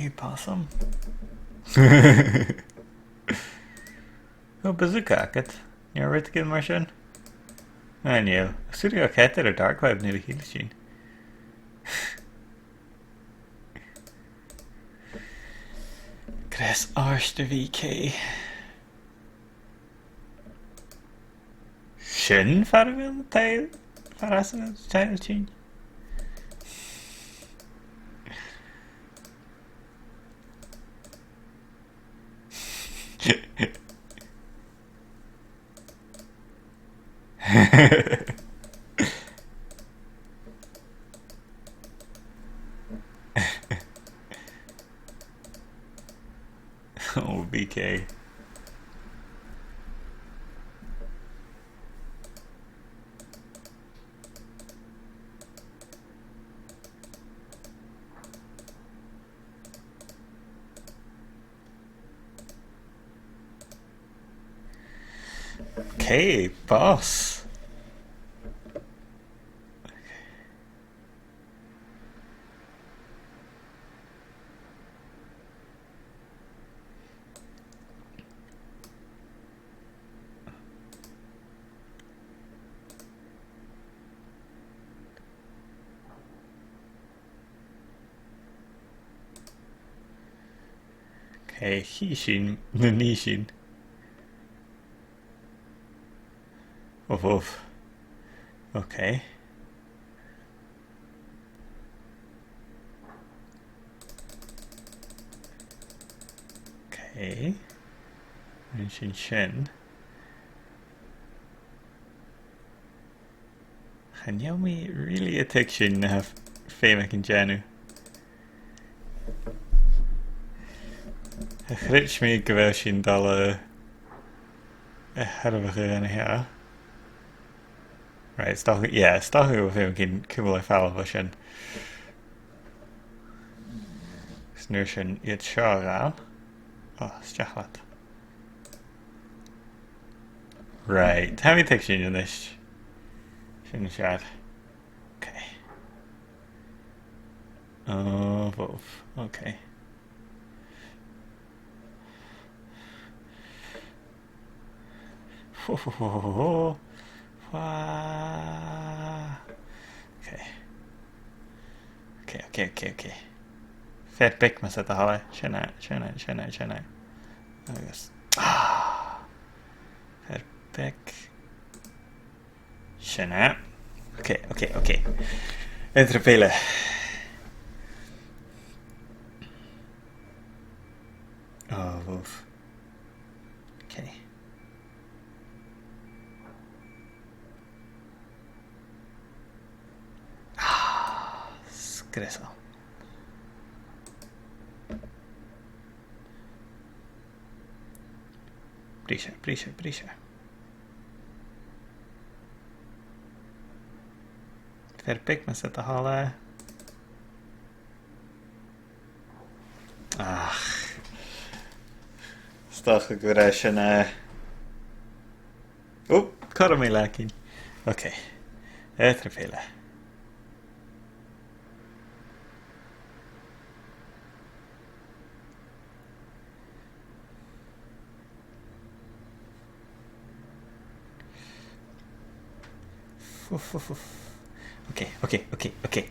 You possum. Oh, bazooka agat. You're right to get mar sin? Aniu. Studio Ketter or Dark Web near the Hilshin. Chris Arster VK. Shin Farville Tail Farasa Tail Chin. Oh, BK. Okay, boss. Okay, Hishin, Nishin. Woof woof. Okay. Okay. Shin Shin. Hanyomi really a tiction have Famek and Janu. Rich me Gavelshin dollar ahead of a here. Right, stock with him can Kumula Falvation. Snursion yet Sharan. Oh, Stachlat. Right, how many tiction in this? Finish that. Okay. Oh, both. Okay. Okay. Okay. Fed pick mas at the hallway. Shana. I guess. Fed pick. Shana. Okay. Entrepele. Oh, woof. Okay. Skreso. Brisha. Verpikt men sätta hale. Stach aggression. Oh, karmi lacking. Okay. Etrefele. Okay.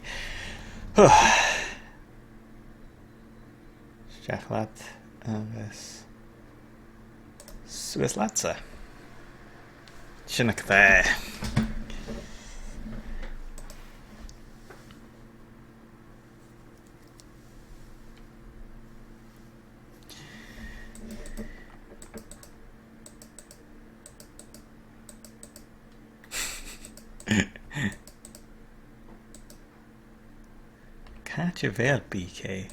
Stachlat. Ves. Sueslatsa. Shinnak there. Can't you veil BK?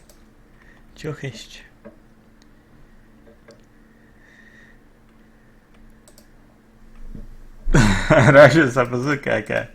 Jokish. Raja sa bazooka ka.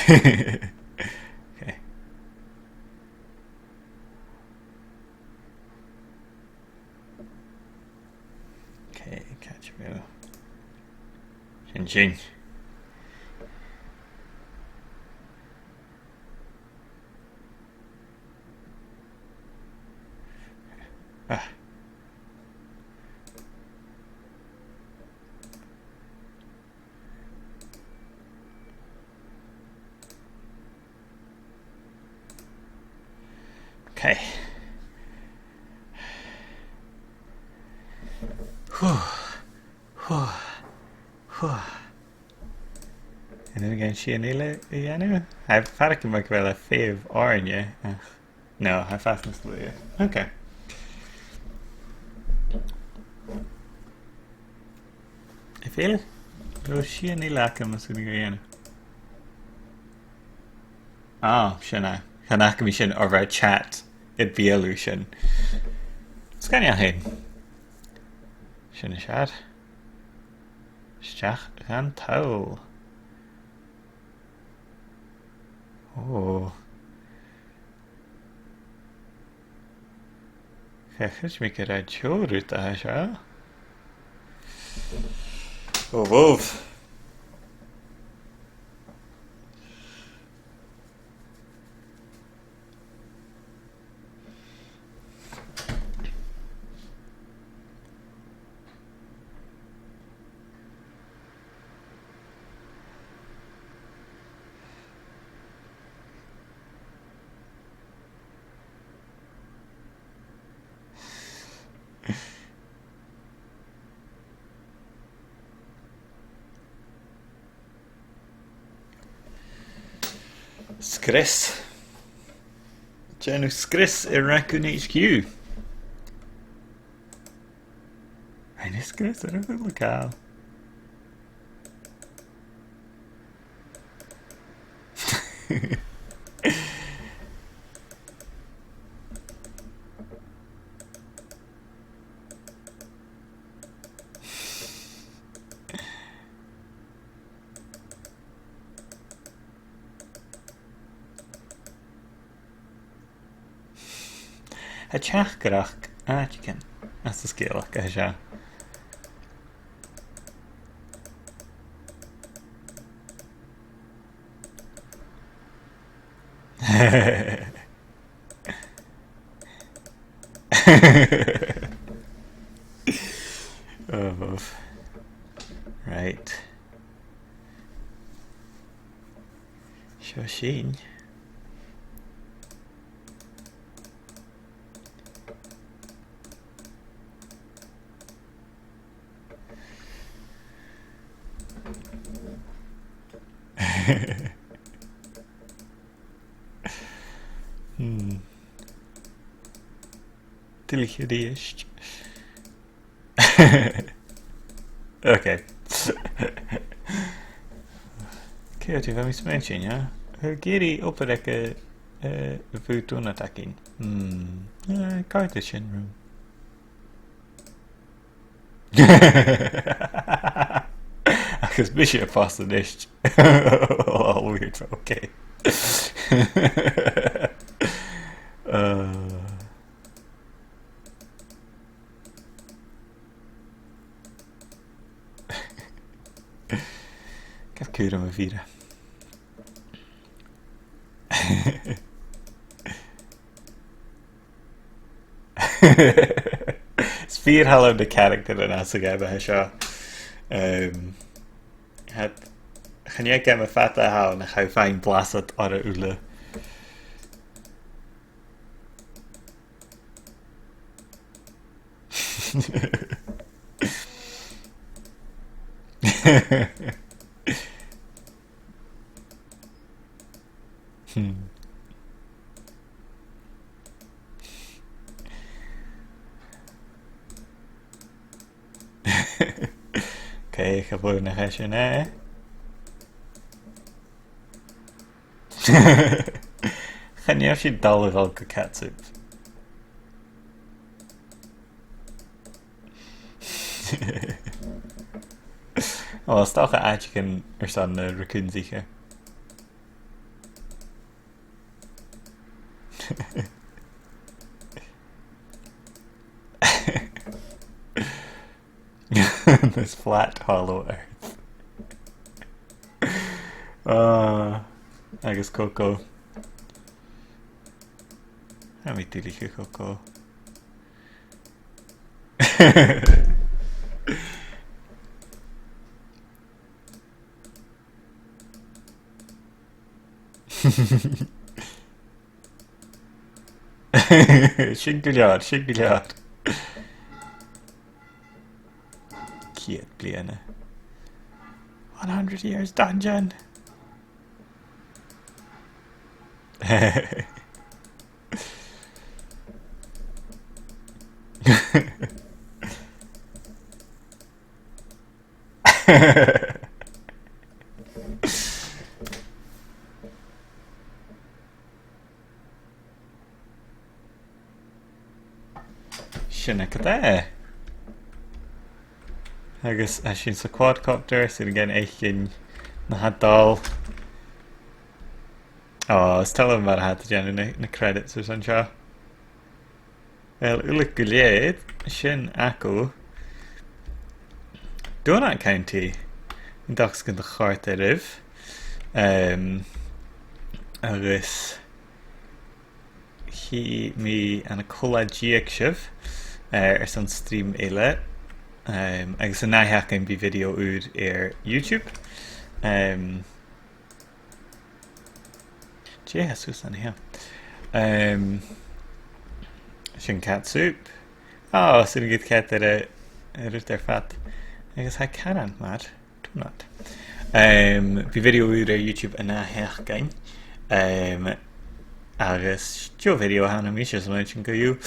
Okay. Okay, catch me. Chin chin. Ah. Okay. Whew. Whew. Whew. And then again, she and Ela, yeah, I've had a make well a fave orange, yeah. No, I fastness blue, yeah. Okay. I feel it. She and Ela can as soon Ah, sinna. Chanach mi sin over chat I bíalú sin. Scan hen. Sinna siad. Steach an tail. Oh. Chechis mi gyda tiwr yta sio. Oh, woof. Sgris. Genw sgris I Raccoon HQ. Ein sgris ar y fydd gael. A teach gyrach áitican as a scéalach a seo. Oh, right. Sure sheen. Deireadh. Okay. Ceirtí bheith mis méid sin, ja? Thug géirí obair ag bhú dúna tacín. Cáirte sin rúm. Agus bí sé fásta dist. All weird, okay. Gaf cúra a víra. Sphere hello the character in as a guy by seo. Had gaan jy ken my fatte hou en gou fyn blas het ar 'n oele. Okay, ik ga voor een hesje, hè? Gaan je als je dollar welke catsup? Oh, is toch een aardje er staan raccoon zeker? This flat, hollow earth. Agus cocoa. How many delicious cocoa? Singular. Cute, bliana. 100 years dungeon. Sinna cad agus sin sa quadcopter sydd gan eichin na hadal. Is tell them about how to generate the credits or something. Well, look good, sin acco. Donut County. Dachs gan the chart erif. Agus hi mi an a Cluicheamaid son stream eile. Agus a naithach an bí video úd YouTube. Jesus an here. Sin cat soup. Sy'n good cat ut fat. Agus ha canan mad. Do not. Bí video úd YouTube a naithach gain. Agus jo video hana mi sin go you.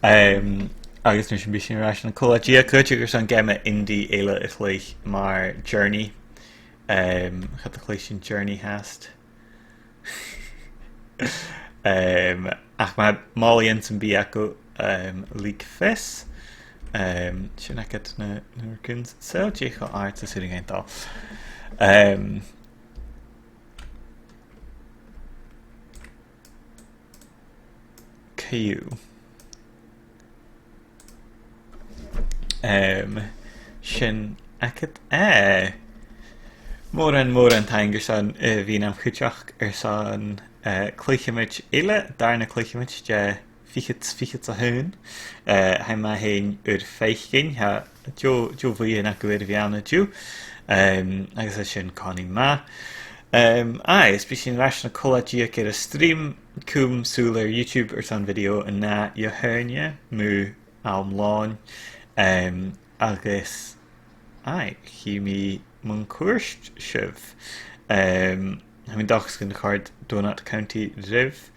Agus nu sin bí sin ras an Cluicheamaid chutegur san gemme indie eile is leich mar journey. Chat the Cluicheamaid journey hast. Ach ma Molly some bí acu leak fis. Sin ag na nuircins sel dícha art a sitting ein tal. Caillou. Sin ag mór an taingur san bhí am chuteach san Cluicheamaid eile, darna Cluicheamaid de fichit a hún. Hai ma hain feichgin, ha jo bhí an acu bhíanna dú. Agus sin conning ma. Is bí sin ras na Cluicheamaid a stream cúm súlar YouTube san video and na yo herne mu alm láin. Agus hi mi mun cuairst sibh. I mean dachs gan chard Donut County riv.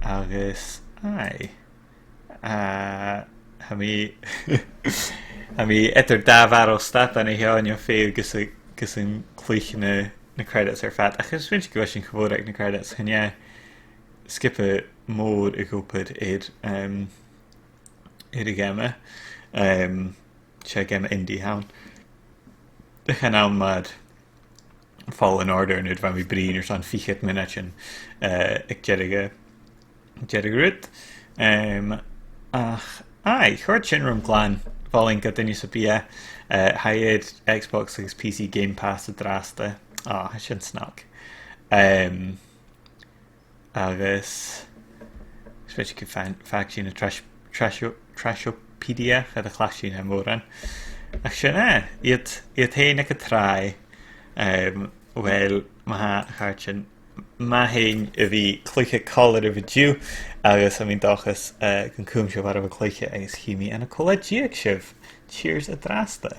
Agus ha mi etter dafar stat an an your fail gus an Cluicheamaid na credits fat. Agus fin go sin chbór na credits henne skippe mór I gopad iad a gemme. Se gemme indie hound. De gaan nou mad fall in order nu van mi brin er san fichet minuten ik Deireadh. Chort sin clan falling got in Sabia hired Xbox agus PC Game Pass a draste. Sin snack. Agus switch go faction a trashopedia had a clashing ha moran. Ach sin iad hain ag a try well ma hartin ma hain a bhí Cluiche collar a bhí agus a mín dachas gan cúm se war a Cluiche agus himi an a Cluicheamaid sibh. Cheers a drasta.